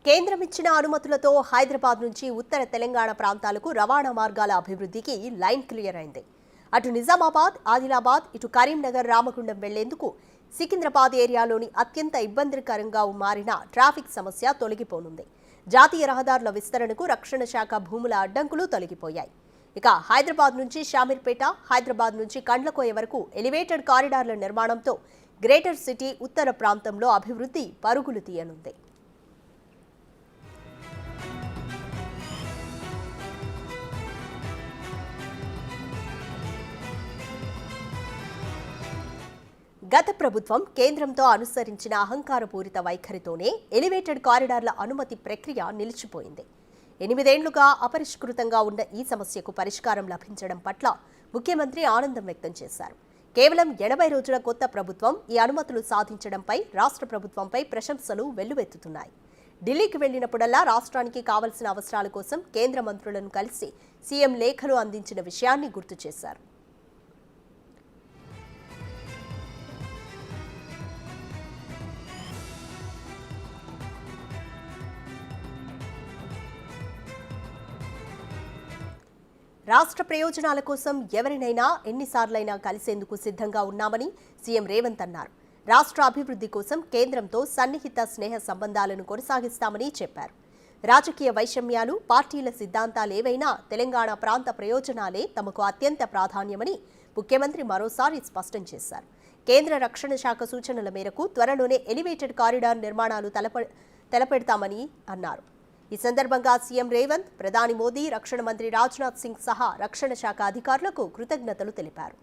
కేంద్రం ఇచ్చిన అనుమతులతో హైదరాబాద్ నుంచి ఉత్తర తెలంగాణ ప్రాంతాలకు రవాణా మార్గాల అభివృద్ధికి లైన్ క్లియర్ అయింది. అటు నిజామాబాద్, ఆదిలాబాద్, ఇటు కరీంనగర్, రామగుండం వెళ్లేందుకు సికింద్రాబాద్ ఏరియాలోని అత్యంత ఇబ్బందికరంగా మారిన ట్రాఫిక్ సమస్య తొలగిపోనుంది. జాతీయ రహదారుల విస్తరణకు రక్షణ శాఖ భూముల అడ్డంకులు తొలగిపోయాయి. ఇక హైదరాబాద్ నుంచి షామీర్పేట, హైదరాబాద్ నుంచి కండ్లకోయ వరకు ఎలివేటెడ్ కారిడార్ల నిర్మాణంతో గ్రేటర్ సిటీ ఉత్తర ప్రాంతంలో అభివృద్ధి పరుగులు తీయనుంది. గత ప్రభుత్వం కేంద్రంతో అనుసరించిన అహంకారపూరిత వైఖరితోనే ఎలివేటెడ్ కారిడార్ల అనుమతి ప్రక్రియ నిలిచిపోయింది. 8 ఏళ్లుగా అపరిష్కృతంగా ఉన్న ఈ సమస్యకు పరిష్కారం లభించడం పట్ల ముఖ్యమంత్రి ఆనందం వ్యక్తం చేశారు. కేవలం 80 రోజుల కొత్త ప్రభుత్వం ఈ అనుమతులు సాధించడంపై రాష్ట్ర ప్రభుత్వంపై ప్రశంసలు వెల్లువెత్తుతున్నాయి. ఢిల్లీకి వెళ్లినప్పుడల్లా రాష్ట్రానికి కావాల్సిన అవసరాల కోసం కేంద్ర మంత్రులను కలిసి సీఎం లేఖలు అందించిన విషయాన్ని గుర్తు చేశారు. రాష్ట్ర ప్రయోజనాల కోసం ఎవరినైనా ఎన్నిసార్లైనా కలిసేందుకు సిద్ధంగా ఉన్నామని సీఎం రేవంత్ అన్నారు. రాష్ట్ర అభివృద్ధి కోసం కేంద్రంతో సన్నిహిత స్నేహ సంబంధాలను కొనసాగిస్తామని చెప్పారు. రాజకీయ వైషమ్యాలు, పార్టీల సిద్ధాంతాలేవైనా తెలంగాణ ప్రాంత ప్రయోజనాలే తమకు అత్యంత ప్రాధాన్యమని ముఖ్యమంత్రి మరోసారి స్పష్టం చేశారు. కేంద్ర రక్షణ శాఖ సూచనల మేరకు త్వరలోనే ఎలివేటెడ్ కారిడార్ నిర్మాణాలు తలపెడతామని అన్నారు. ఈ సందర్భంగా సీఎం రేవంత్, ప్రధాని మోదీ, రక్షణ మంత్రి రాజ్నాథ్ సింగ్ సహా రక్షణ శాఖ అధికారులకు కృతజ్ఞతలు తెలిపారు.